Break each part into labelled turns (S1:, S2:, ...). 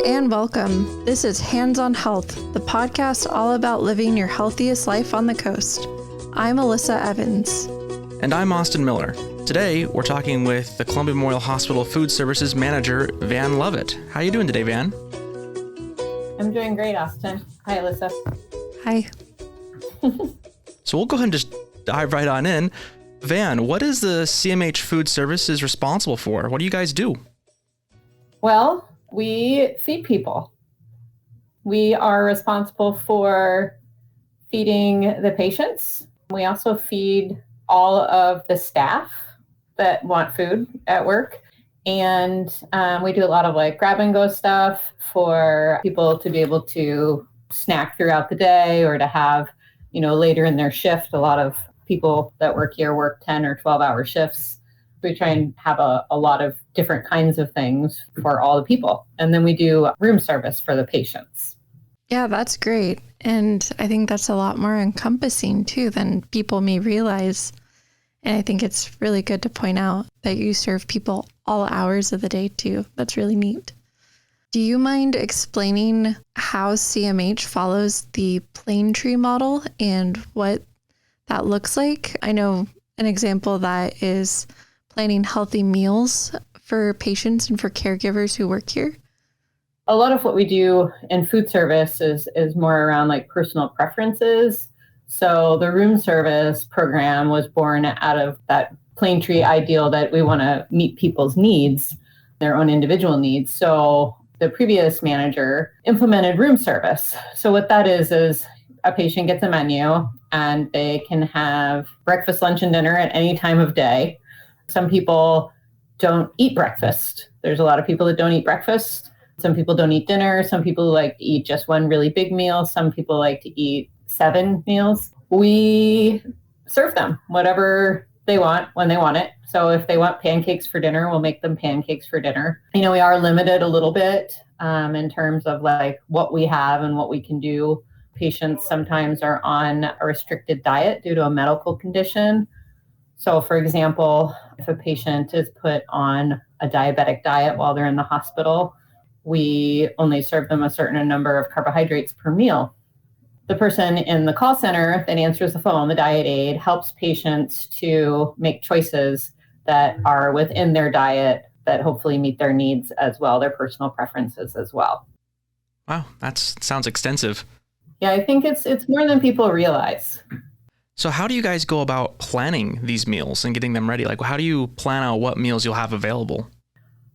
S1: and welcome. This is Hands on Health, the podcast all about living your healthiest life on the coast. I'm Alyssa Evans.
S2: And I'm Austin Miller. Today, we're talking with the Columbia Memorial Hospital Food Services Manager, Vann Lovett. How are you doing today, Vann?
S3: I'm doing great, Austin. Hi, Alyssa.
S1: Hi.
S2: So we'll go ahead and just dive right on in. Vann, what is the CMH Food Services responsible for? What do you guys do?
S3: Well, we feed people. We are responsible for feeding the patients. We also feed all of the staff that want food at work. And we do a lot of grab and go stuff for people to be able to snack throughout the day or to have, later in their shift. A lot of people that work here work 10 or 12-hour shifts. We try and have a lot of different kinds of things for all the people. And then we do room service for the patients.
S1: Yeah, that's great. And I think that's a lot more encompassing too than people may realize. And I think it's really good to point out that you serve people all hours of the day too. That's really neat. Do you mind explaining how CMH follows the plane tree model and what that looks like? I know an example of that is planning healthy meals for patients and for caregivers who work here.
S3: A lot of what we do in food service is more around personal preferences. So the room service program was born out of that plane tree ideal that we want to meet people's needs, their own individual needs. So the previous manager implemented room service. So what that is a patient gets a menu and they can have breakfast, lunch, and dinner at any time of day. Some people don't eat breakfast. There's a lot of people that don't eat breakfast. Some people don't eat dinner. Some people like to eat just one really big meal. Some people like to eat 7 meals. We serve them whatever they want when they want it. So if they want pancakes for dinner, we'll make them pancakes for dinner. We are limited a little bit in terms of what we have and what we can do. Patients sometimes are on a restricted diet due to a medical condition. So for example, if a patient is put on a diabetic diet while they're in the hospital, we only serve them a certain number of carbohydrates per meal. The person in the call center that answers the phone, the diet aide, helps patients to make choices that are within their diet that hopefully meet their needs as well, their personal preferences as well.
S2: Wow, that sounds extensive.
S3: Yeah, I think it's more than people realize.
S2: So how do you guys go about planning these meals and getting them ready? How do you plan out what meals you'll have available?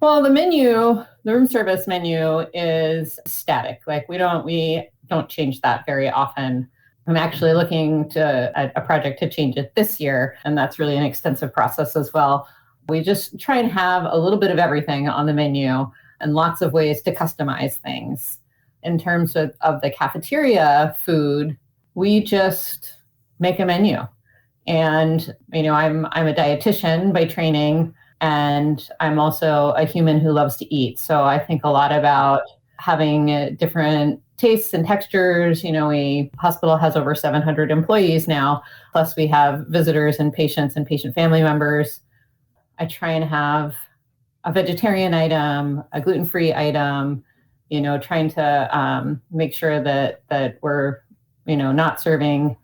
S3: Well, the room service menu is static. We don't change that very often. I'm actually looking at a project to change it this year, and that's really an extensive process as well. We just try and have a little bit of everything on the menu and lots of ways to customize things. In terms of the cafeteria food, we just make a menu. And, I'm a dietitian by training, and I'm also a human who loves to eat. So I think a lot about having different tastes and textures. Hospital has over 700 employees now, plus we have visitors and patients and patient family members. I try and have a vegetarian item, a gluten-free item, trying to make sure that we're, not serving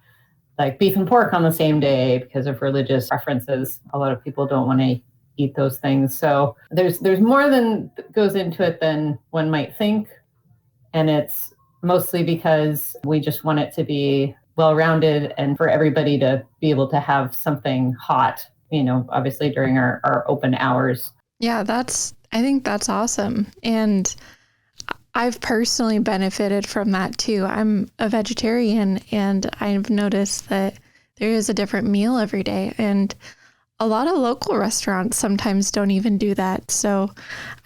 S3: beef and pork on the same day because of religious preferences. A lot of people don't want to eat those things. So there's more than goes into it than one might think. And it's mostly because we just want it to be well-rounded and for everybody to be able to have something hot, obviously during our open hours.
S1: Yeah, I think that's awesome. And I've personally benefited from that too. I'm a vegetarian and I've noticed that there is a different meal every day. And a lot of local restaurants sometimes don't even do that. So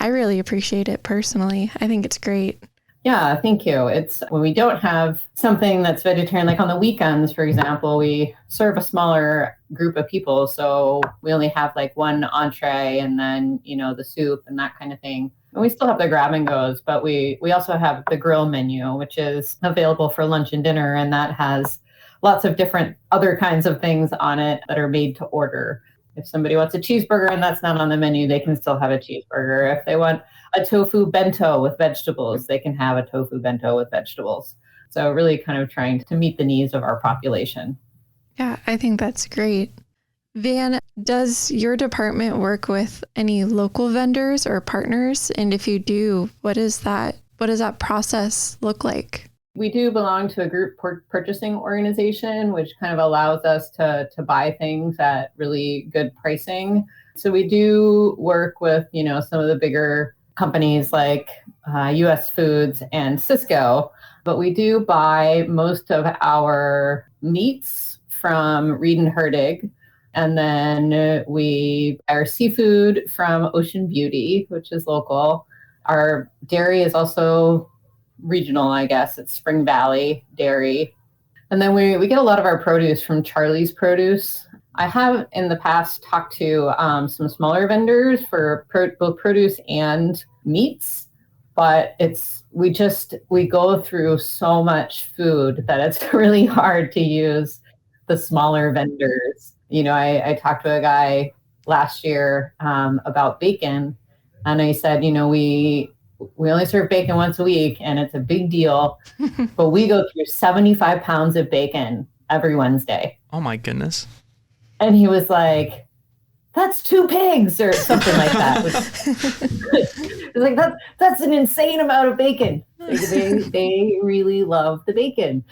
S1: I really appreciate it personally. I think it's great.
S3: Yeah, thank you. It's when we don't have something that's vegetarian, on the weekends, for example, we serve a smaller group of people. So we only have one entree and then, the soup and that kind of thing. And we still have the grab and goes, but we also have the grill menu, which is available for lunch and dinner. And that has lots of different other kinds of things on it that are made to order. If somebody wants a cheeseburger and that's not on the menu, they can still have a cheeseburger. If they want a tofu bento with vegetables, they can have a tofu bento with vegetables. So really kind of trying to meet the needs of our population.
S1: Yeah, I think that's great. Vann, does your department work with any local vendors or partners? And if you do, what does that process look like?
S3: We do belong to a group purchasing organization, which kind of allows us to buy things at really good pricing. So we do work with, some of the bigger companies like US Foods and Cisco, but we do buy most of our meats from Reed and Herdig. And then we buy our seafood from Ocean Beauty, which is local. Our dairy is also regional, I guess. It's Spring Valley Dairy. And then we get a lot of our produce from Charlie's Produce. I have in the past talked to some smaller vendors for both produce and meats, but we go through so much food that it's really hard to use the smaller vendors. I talked to a guy last year about bacon, and I said, we only serve bacon once a week, and it's a big deal, but we go through 75 pounds of bacon every Wednesday.
S2: Oh my goodness.
S3: And he was like, that's 2 pigs or something like that. It's like, that's an insane amount of bacon. They really love the bacon.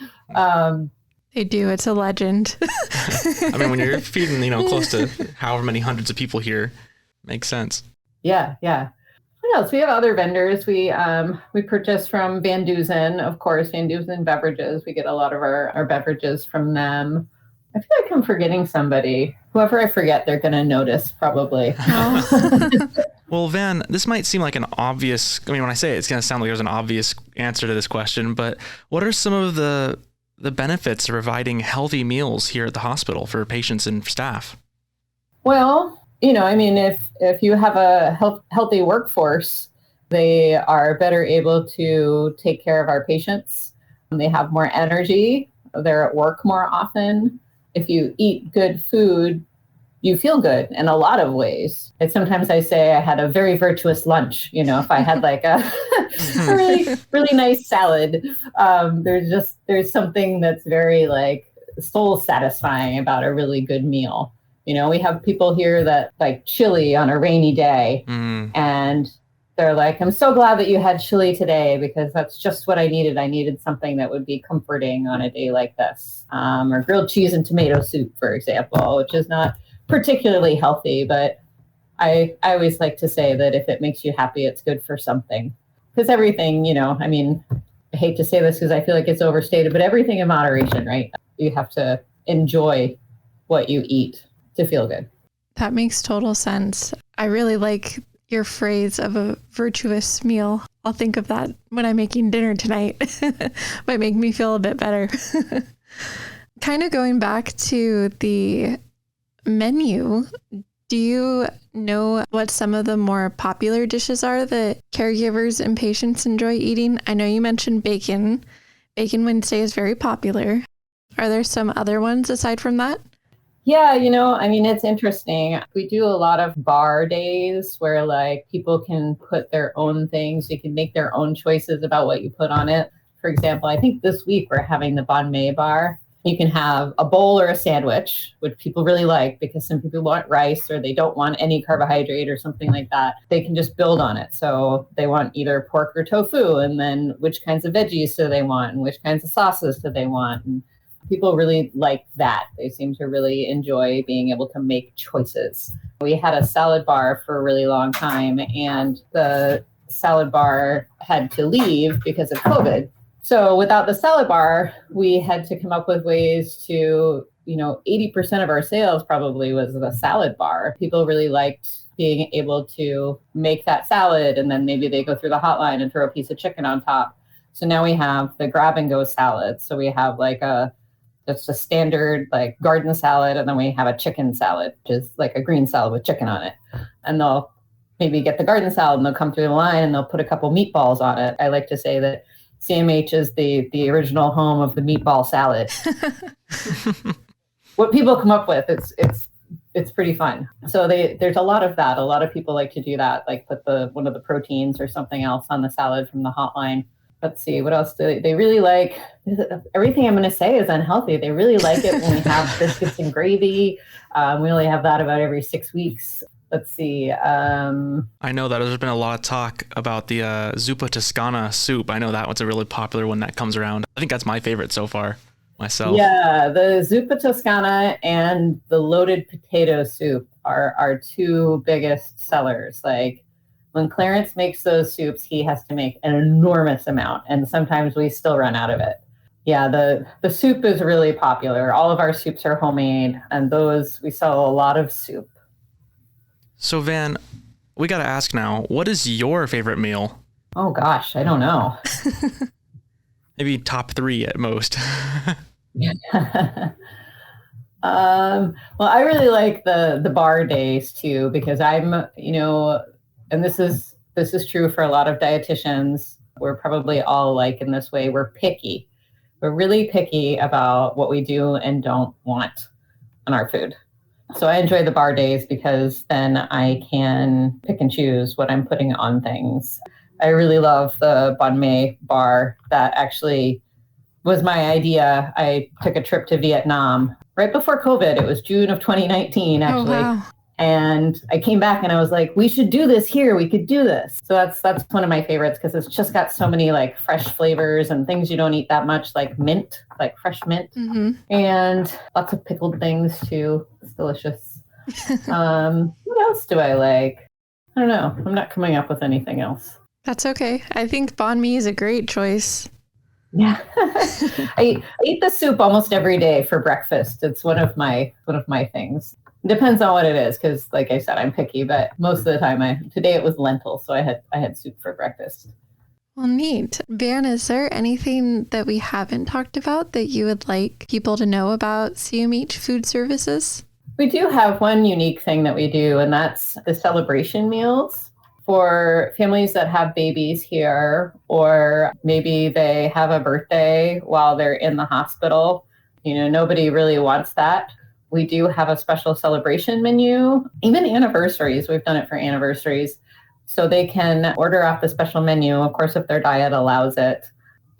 S1: They do. It's a legend.
S2: I mean, when you're feeding, close to however many hundreds of people here, makes sense.
S3: Yeah. What else? We have other vendors. We purchase from Van Dusen, of course, Van Dusen Beverages. We get a lot of our beverages from them. I feel like I'm forgetting somebody. Whoever I forget, they're going to notice probably.
S2: Well, Vann, this might seem like an obvious, when I say it, it's going to sound like there's an obvious answer to this question, but what are some of the benefits of providing healthy meals here at the hospital for patients and staff?
S3: Well, if you have a healthy workforce, they are better able to take care of our patients. They have more energy. They're at work more often. If you eat good food, you feel good in a lot of ways. And sometimes I say I had a very virtuous lunch. If I had like a really, really nice salad, there's something that's very like soul satisfying about a really good meal. We have people here that like chili on a rainy day, and they're like, I'm so glad that you had chili today because that's just what I needed. I needed something that would be comforting on a day like this. Or grilled cheese and tomato soup, for example, which is not particularly healthy, but I always like to say that if it makes you happy, it's good for something. Because everything, I hate to say this because I feel like it's overstated, but everything in moderation, right? You have to enjoy what you eat to feel good.
S1: That makes total sense. I really like your phrase of a virtuous meal. I'll think of that when I'm making dinner tonight. Might make me feel a bit better. Kind of going back to the menu, do you know what some of the more popular dishes are that caregivers and patients enjoy eating? I know you mentioned bacon. Bacon Wednesday is very popular. Are there some other ones aside from that?
S3: Yeah, it's interesting. We do a lot of bar days where like people can put their own things. You can make their own choices about what you put on it. For example, I think this week we're having the Bon May bar. You can have a bowl or a sandwich, which people really like because some people want rice or they don't want any carbohydrate or something like that. They can just build on it. So they want either pork or tofu, and then which kinds of veggies do they want and which kinds of sauces do they want. And people really like that. They seem to really enjoy being able to make choices. We had a salad bar for a really long time, and the salad bar had to leave because of COVID. So without the salad bar, we had to come up with ways to, 80% of our sales probably was the salad bar. People really liked being able to make that salad, and then maybe they go through the hotline and throw a piece of chicken on top. So now we have the grab and go salad. So we have like just a standard like garden salad, and then we have a chicken salad, which is like a green salad with chicken on it. And they'll maybe get the garden salad and they'll come through the line and they'll put a couple meatballs on it. I like to say that CMH is the original home of the meatball salad. What people come up with, it's it's pretty fun. So there's a lot of that. A lot of people like to do that, like put one of the proteins or something else on the salad from the hotline. Let's see, what else do they really like? Everything I'm going to say is unhealthy. They really like it when we have biscuits and gravy. We only have that about every 6 weeks. Let's see.
S2: I know that there's been a lot of talk about the zuppa toscana soup. I know that one's a really popular one that comes around. I think that's my favorite so far myself.
S3: Yeah, the zuppa toscana and the loaded potato soup are our two biggest sellers. Like when Clarence makes those soups, he has to make an enormous amount, and sometimes we still run out of it. Yeah, the soup is really popular. All of our soups are homemade, and we sell a lot of soup.
S2: So Vann, we got to ask now, what is your favorite meal?
S3: Oh gosh, I don't know.
S2: Maybe top 3 at most.
S3: Well, I really like the bar days too, because I'm, and this is true for a lot of dietitians. We're probably all like in this way. We're picky. We're really picky about what we do and don't want on our food. So I enjoy the bar days because then I can pick and choose what I'm putting on things. I really love the banh mi bar. That actually was my idea. I took a trip to Vietnam right before COVID. It was June of 2019, actually.
S1: Oh, wow.
S3: And I came back and I was like, we should do this here. We could do this. So that's one of my favorites because it's just got so many like fresh flavors and things you don't eat that much, like mint, like fresh mint, and lots of pickled things too. It's delicious. What else do I like? I don't know. I'm not coming up with anything else.
S1: That's okay. I think banh mi is a great choice.
S3: Yeah. I eat the soup almost every day for breakfast. It's one of my things. Depends on what it is, because like I said, I'm picky, but most of the time today it was lentils, so I had soup for breakfast.
S1: Well, neat. Vann, is there anything that we haven't talked about that you would like people to know about CMH Food Services?
S3: We do have one unique thing that we do, and that's the celebration meals for families that have babies here, or maybe they have a birthday while they're in the hospital. Nobody really wants that. We do have a special celebration menu, even anniversaries. We've done it for anniversaries. So they can order off the special menu, of course, if their diet allows it.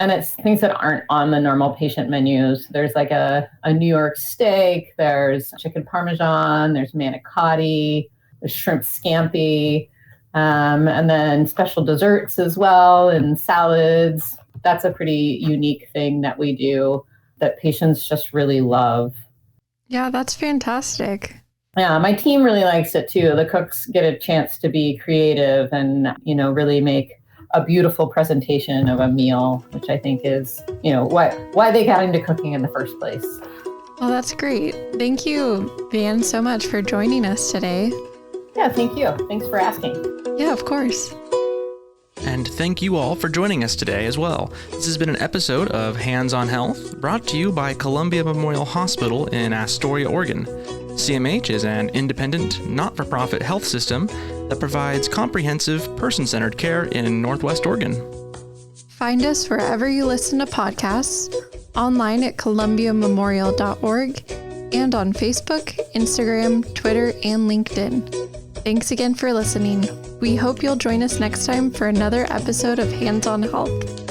S3: And it's things that aren't on the normal patient menus. There's like a New York steak, there's chicken parmesan, there's manicotti, there's shrimp scampi, and then special desserts as well, and salads. That's a pretty unique thing that we do that patients just really love.
S1: Yeah, that's fantastic.
S3: Yeah, my team really likes it too. The cooks get a chance to be creative and, really make a beautiful presentation of a meal, which I think is, why they got into cooking in the first place.
S1: Well, that's great. Thank you, Vann, so much for joining us today.
S3: Yeah, thank you. Thanks for asking.
S1: Yeah, of course.
S2: And thank you all for joining us today as well. This has been an episode of Hands on Health, brought to you by Columbia Memorial Hospital in Astoria, Oregon. CMH is an independent, not-for-profit health system that provides comprehensive, person-centered care in Northwest Oregon.
S1: Find us wherever you listen to podcasts, online at columbiamemorial.org, and on Facebook, Instagram, Twitter, and LinkedIn. Thanks again for listening. We hope you'll join us next time for another episode of Hands on Health.